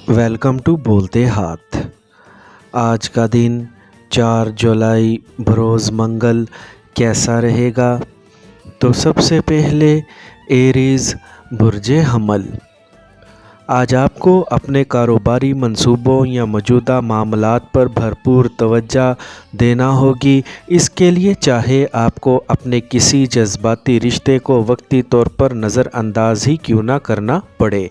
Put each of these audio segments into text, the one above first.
Welcome to बोलते हाथ। आज का दिन 4 जुलाई बरोज़ मंगल कैसा रहेगा? तो सबसे पहले एरीज़ बुर्जे हमल। आज आपको अपने कारोबारी मंसूबों या मौजूदा मामलात पर भरपूर तवज्जो देना होगी। इसके लिए चाहे आपको अपने किसी जज्बाती रिश्ते को वक्ती तौर पर नज़रअंदाज ही क्यों ना करना पड़े,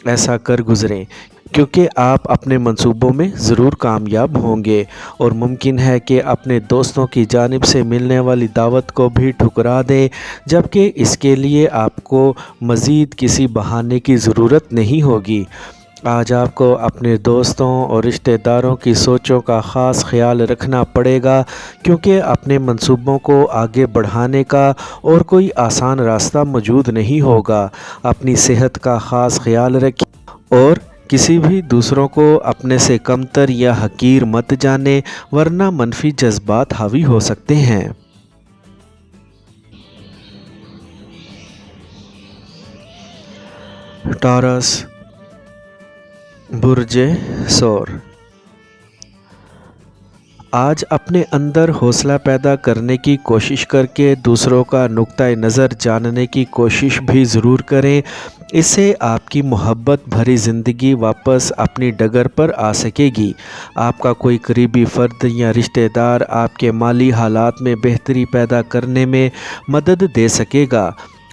ऐसा कर गुज़रें, क्योंकि आप अपने मंसूबों में ज़रूर कामयाब होंगे और मुमकिन है कि अपने दोस्तों की जानिब से मिलने वाली दावत को भी ठुकरा दें, जबकि इसके लिए आपको मज़ीद किसी बहाने की ज़रूरत नहीं होगी। आज आपको अपने दोस्तों और रिश्तेदारों की सोचों का ख़ास ख्याल रखना पड़ेगा, क्योंकि अपने मंसूबों को आगे बढ़ाने का और कोई आसान रास्ता मौजूद नहीं होगा। अपनी सेहत का ख़ास ख्याल रखें और किसी भी दूसरों को अपने से कमतर या हकीर मत जाने, वरना मनफी जज्बात हावी हो सकते हैं। टॉरस बुर्जे सौर। आज अपने अंदर हौसला पैदा करने की कोशिश करके दूसरों का नुक्ता नज़र जानने की कोशिश भी ज़रूर करें। इससे आपकी मोहब्बत भरी ज़िंदगी वापस अपनी डगर पर आ सकेगी। आपका कोई करीबी फ़र्द या रिश्तेदार आपके माली हालात में बेहतरी पैदा करने में मदद दे सकेगा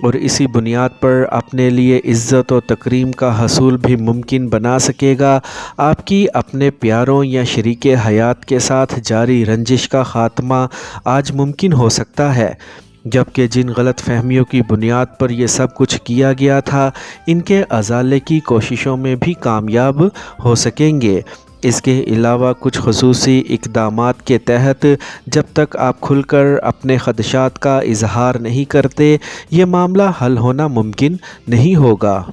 और इसी बुनियाद पर अपने लिए इज़्ज़त और तकरीम का हसूल भी मुमकिन बना सकेगा। आपकी अपने प्यारों या शरीके हयात के साथ जारी रंजिश का ख़ात्मा आज मुमकिन हो सकता है, जबकि जिन गलत फहमियों की बुनियाद पर यह सब कुछ किया गया था, इनके अज़ाले की कोशिशों में भी कामयाब हो सकेंगे। इसके अलावा कुछ ख़ुसूसी इक़दामात के तहत जब तक आप खुलकर अपने ख़दशात का इजहार नहीं करते, ये मामला हल होना मुमकिन नहीं होगा।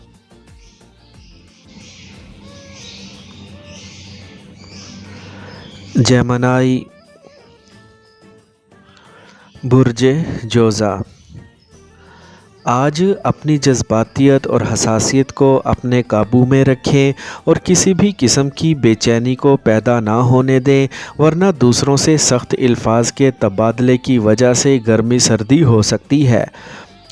जेमिनी बुर्जे जोज़ा। आज अपनी जज्बातियत और हसासियत को अपने काबू में रखें और किसी भी किस्म की बेचैनी को पैदा ना होने दें, वरना दूसरों से सख्त अल्फाज के तबादले की वजह से गर्मी सर्दी हो सकती है।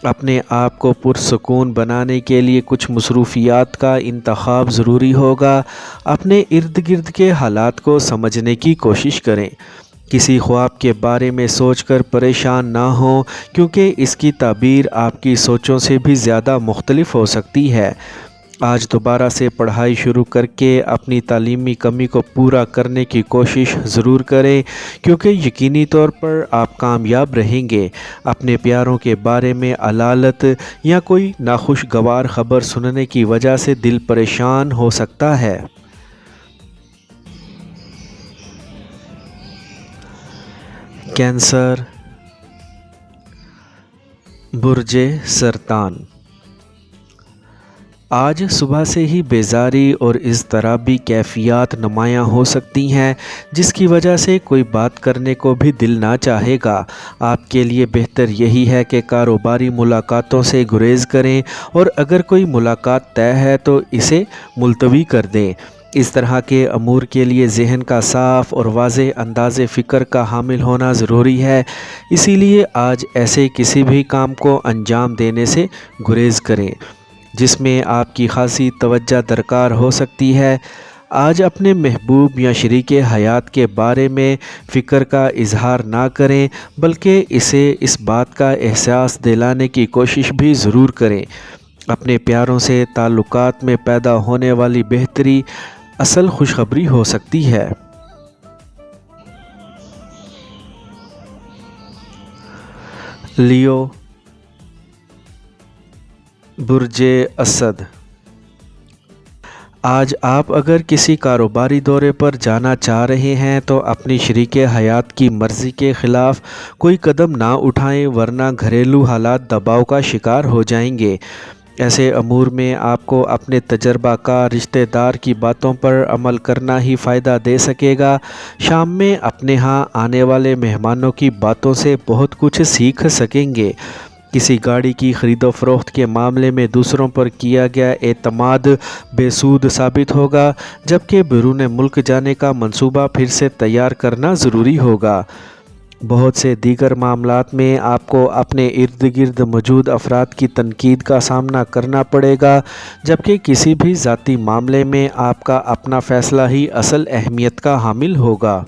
अपने आप को पुरसुकून बनाने के लिए कुछ मसरूफियात का इंतखाब ज़रूरी होगा। अपने इर्द गिर्द के हालात को समझने की कोशिश करें। किसी ख्वाब के बारे में सोचकर परेशान ना हो, क्योंकि इसकी ताबीर आपकी सोचों से भी ज़्यादा मुख्तलिफ हो सकती है। आज दोबारा से पढ़ाई शुरू करके अपनी तालीमी कमी को पूरा करने की कोशिश ज़रूर करें, क्योंकि यकीनी तौर पर आप कामयाब रहेंगे। अपने प्यारों के बारे में अलालत या कोई नाखुशगवार ख़बर सुनने की वजह से दिल परेशान हो सकता है। कैंसर बुर्जे सरतान। आज सुबह से ही बेजारी और इज़्तिराबी कैफ़ियत नुमायाँ हो सकती हैं, जिसकी वजह से कोई बात करने को भी दिल ना चाहेगा। आपके लिए बेहतर यही है कि कारोबारी मुलाकातों से गुरेज़ करें और अगर कोई मुलाकात तय है तो इसे मुलतवी कर दें। इस तरह के अमूर के लिए ज़हन का साफ़ और वाज़ेह अंदाज़े फ़िक्र का हामिल होना ज़रूरी है। इसीलिए आज ऐसे किसी भी काम को अंजाम देने से गुरेज़ करें जिसमें आपकी ख़ासी तवज्जो दरकार हो सकती है। आज अपने महबूब या शरीके हयात के बारे में फ़िक्र का इजहार ना करें, बल्कि इसे इस बात का एहसास दिलाने की कोशिश भी ज़रूर करें। अपने प्यारों से ताल्लुकात में पैदा होने वाली बेहतरी असल खुशखबरी हो सकती है। लियो बुर्जे असद। आज आप अगर किसी कारोबारी दौरे पर जाना चाह रहे हैं तो अपनी शरीके हयात की मर्ज़ी के ख़िलाफ़ कोई कदम ना उठाएं, वरना घरेलू हालात दबाव का शिकार हो जाएंगे। ऐसे अमूर में आपको अपने तजर्बाकार रिश्तेदार की बातों पर अमल करना ही फ़ायदा दे सकेगा। शाम में अपने यहाँ आने वाले मेहमानों की बातों से बहुत कुछ सीख सकेंगे। किसी गाड़ी की खरीदो फरोख्त के मामले में दूसरों पर किया गया एतमाद बेसूद साबित होगा, जबकि बैरून मुल्क जाने का मंसूबा फिर से तैयार करना ज़रूरी होगा। बहुत से दीगर मामलात में आपको अपने इर्द गिर्द मौजूद अफराद की तनकीद का सामना करना पड़ेगा, जबकि किसी भी ज़ाती मामले में आपका अपना फ़ैसला ही असल अहमियत का हामिल होगा।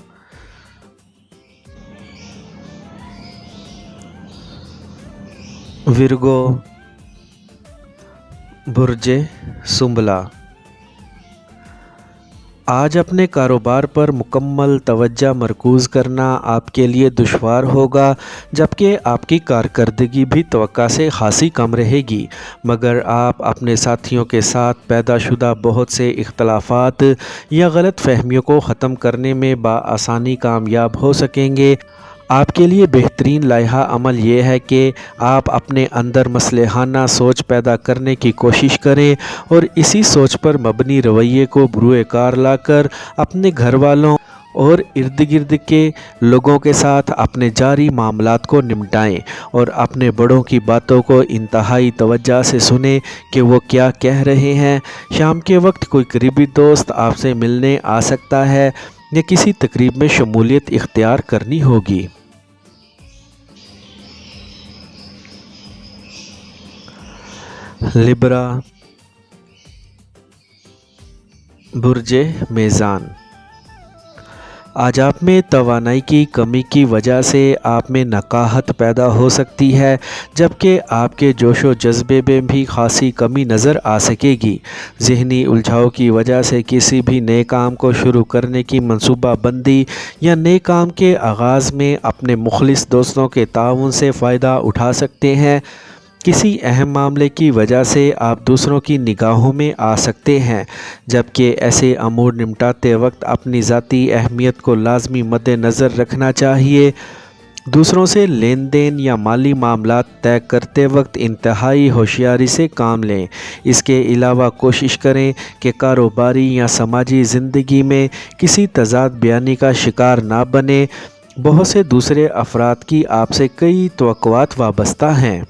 विर्गो, बुर्जे सुंबला। आज अपने कारोबार पर मुकम्मल तवज्जो मरकूज़ करना आपके लिए दुश्वार होगा, जबकि आपकी कारकर्दगी भी तवक्का से खासी कम रहेगी, मगर आप अपने साथियों के साथ पैदाशुदा बहुत से इख्तलाफात या गलत फहमियों को ख़त्म करने में बआसानी कामयाब हो सकेंगे। आपके लिए बेहतरीन लाइहा अमल ये है कि आप अपने अंदर मसलहाना सोच पैदा करने की कोशिश करें और इसी सोच पर मबनी रवैये को बुरुए कार लाकर अपने घर वालों और इर्द गिर्द के लोगों के साथ अपने जारी मामलात को निपटाएं और अपने बड़ों की बातों को इंतहाई तवज्जो से सुने कि वो क्या कह रहे हैं। शाम के वक्त कोई करीबी दोस्त आपसे मिलने आ सकता है या किसी तकरीब में शमूलियत इख्तियार करनी होगी। लिब्रा, बुर्जे मेज़ान। आज आप में तवानाई की कमी की वजह से आप में नकाहत पैदा हो सकती है, जबकि आपके जोशो जज्बे में भी खासी कमी नज़र आ सकेगी। ज़हनी उलझाव की वजह से किसी भी नए काम को शुरू करने की मंसूबा बंदी या नए काम के आगाज़ में अपने मुखलिस दोस्तों के ताउन से फ़ायदा उठा सकते हैं। किसी अहम मामले की वजह से आप दूसरों की निगाहों में आ सकते हैं, जबकि ऐसे अमूर निपटाते वक्त अपनी ज़ाती अहमियत को लाजमी मद्देनज़र रखना चाहिए। दूसरों से लेन देन या माली मामलात तय करते वक्त इंतहाई होशियारी से काम लें। इसके अलावा कोशिश करें कि कारोबारी या समाजी ज़िंदगी में किसी तज़ाद बयानी का शिकार ना बने। बहुत से दूसरे अफराद की आपसे कई तवक्कुआत वाबस्ता हैं।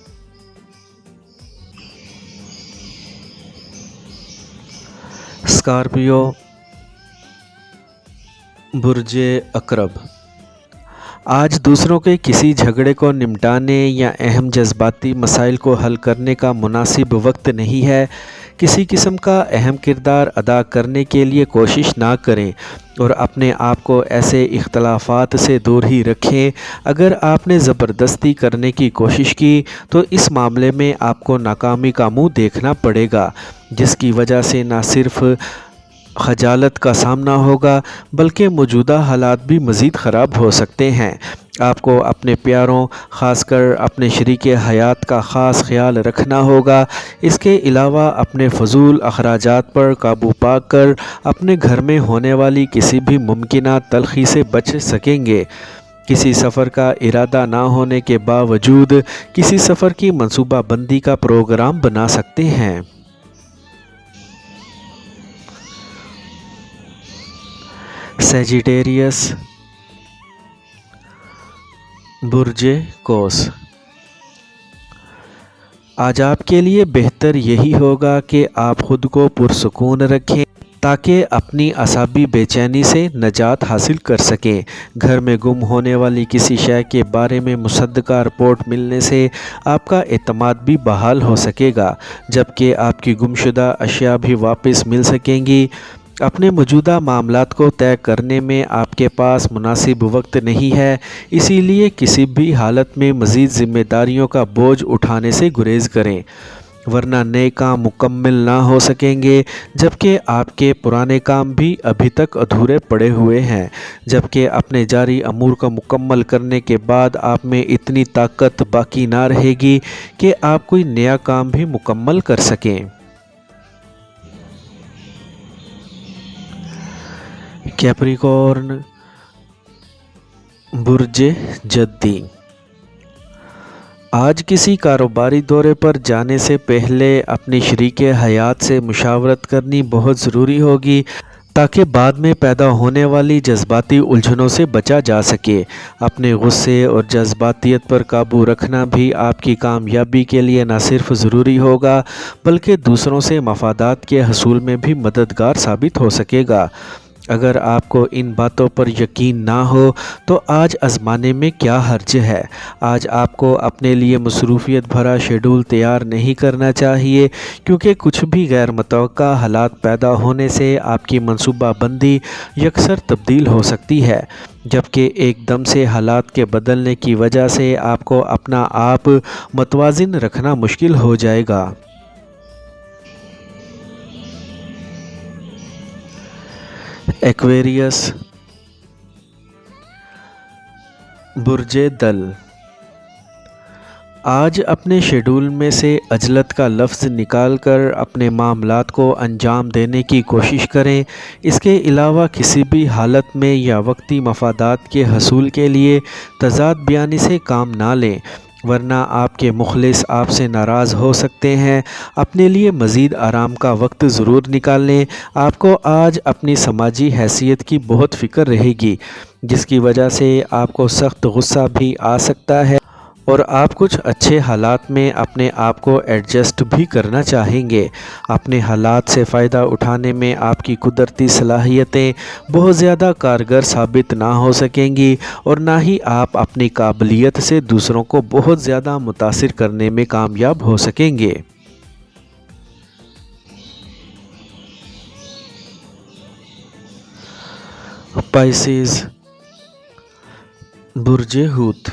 स्कॉर्पियो, बुर्जे अकरब। आज दूसरों के किसी झगड़े को निपटाने या अहम जज्बाती मसाइल को हल करने का मुनासिब वक्त नहीं है। किसी किस्म का अहम किरदार अदा करने के लिए कोशिश ना करें और अपने आप को ऐसे इख्तलाफात से दूर ही रखें। अगर आपने ज़बरदस्ती करने की कोशिश की तो इस मामले में आपको नाकामी का मुंह देखना पड़ेगा, जिसकी वजह से न सिर्फ खजालत का सामना होगा बल्कि मौजूदा हालात भी मज़ीद ख़राब हो सकते हैं। आपको अपने प्यारों, ख़ासकर अपने शरीके हयात का ख़ास ख्याल रखना होगा। इसके अलावा अपने फ़जूल अखराजात पर काबू पाकर अपने घर में होने वाली किसी भी मुमकिना तलख़ी से बच सकेंगे। किसी सफ़र का इरादा ना होने के बावजूद किसी सफ़र की मनसूबा बंदी का प्रोग्राम बना सकते हैं। सेजिटेरियस, बुर्जे कोस। आज आपके लिए बेहतर यही होगा कि आप ख़ुद को पुरसुकून रखें ताकि अपनी असाबी बेचैनी से नजात हासिल कर सकें। घर में गुम होने वाली किसी शय के बारे में मुसद्दका रिपोर्ट मिलने से आपका एतमाद भी बहाल हो सकेगा, जबकि आपकी गुमशुदा अशिया भी वापस मिल सकेंगी। अपने मौजूदा मामलात को तय करने में आपके पास मुनासिब वक्त नहीं है, इसीलिए किसी भी हालत में मज़ीद ज़िम्मेदारियों का बोझ उठाने से गुरेज़ करें, वरना नए काम मुकम्मल ना हो सकेंगे, जबकि आपके पुराने काम भी अभी तक अधूरे पड़े हुए हैं। जबकि अपने जारी अमूर को मुकम्मल करने के बाद आप में इतनी ताकत बाकी ना रहेगी कि आप कोई नया काम भी मुकम्मल कर सकें। कैप्रिकॉर्न, बुर्जे जद्दी। आज किसी कारोबारी दौरे पर जाने से पहले अपनी शरीके हयात से मुशावरत करनी बहुत ज़रूरी होगी। تاکہ بعد میں پیدا ہونے والی جذباتی الجھنوں سے بچا جا سکے۔ اپنے غصے اور جذباتیت پر قابو رکھنا بھی آپ کی کامیابی کے لیے نہ صرف ضروری ہوگا بلکہ دوسروں سے مفادات کے حصول میں بھی مددگار ثابت ہو سکے گا۔ اگر آپ کو ان باتوں پر یقین نہ ہو تو آج آزمانے میں کیا حرج ہے۔ آج آپ کو اپنے لیے مصروفیت بھرا شیڈول تیار نہیں کرنا چاہیے، کیونکہ کچھ بھی غیر متوقع حالات پیدا ہونے سے آپ کی منصوبہ بندی یکسر تبدیل ہو سکتی ہے، جبکہ ایک دم سے حالات کے بدلنے کی وجہ سے آپ کو اپنا آپ متوازن رکھنا مشکل ہو جائے گا۔ ایکویریس، برج دل۔ آج اپنے شیڈول میں سے عجلت کا لفظ نکال کر اپنے معاملات کو انجام دینے کی کوشش کریں۔ اس کے علاوہ کسی بھی حالت میں یا وقتی مفادات کے حصول کے لیے تضاد بیانی سے کام نہ لیں، ورنہ آپ کے مخلص آپ سے ناراض ہو سکتے ہیں۔ اپنے لیے مزید آرام کا وقت ضرور نکال لیں۔ آپ کو آج اپنی سماجی حیثیت کی بہت فکر رہے گی، جس کی وجہ سے آپ کو سخت غصہ بھی آ سکتا ہے اور آپ کچھ اچھے حالات میں اپنے آپ کو ایڈجسٹ بھی کرنا چاہیں گے۔ اپنے حالات سے فائدہ اٹھانے میں آپ کی قدرتی صلاحیتیں بہت زیادہ کارگر ثابت نہ ہو سکیں گی، اور نہ ہی آپ اپنی قابلیت سے دوسروں کو بہت زیادہ متاثر کرنے میں کامیاب ہو سکیں گے۔ پائسیز، برج حوت۔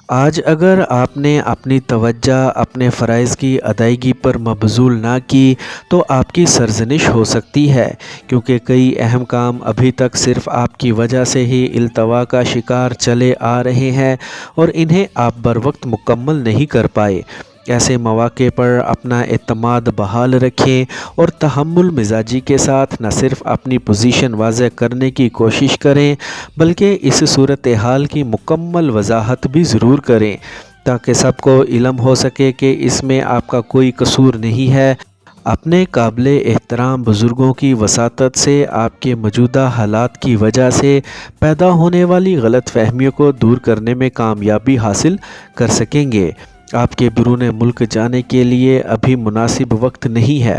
آج اگر آپ نے اپنی توجہ اپنے فرائض کی ادائیگی پر مبذول نہ کی تو آپ کی سرزنش ہو سکتی ہے، کیونکہ کئی اہم کام ابھی تک صرف آپ کی وجہ سے ہی التوا کا شکار چلے آ رہے ہیں اور انہیں آپ بروقت مکمل نہیں کر پائے۔ ایسے مواقع پر اپنا اعتماد بحال رکھیں اور تحمل مزاجی کے ساتھ نہ صرف اپنی پوزیشن واضح کرنے کی کوشش کریں بلکہ اس صورتحال کی مکمل وضاحت بھی ضرور کریں، تاکہ سب کو علم ہو سکے کہ اس میں آپ کا کوئی قصور نہیں ہے۔ اپنے قابل احترام بزرگوں کی وساطت سے آپ کے موجودہ حالات کی وجہ سے پیدا ہونے والی غلط فہمیوں کو دور کرنے میں کامیابی حاصل کر سکیں گے۔ آپ کے بیرون ملک جانے کے لیے ابھی مناسب وقت نہیں ہے۔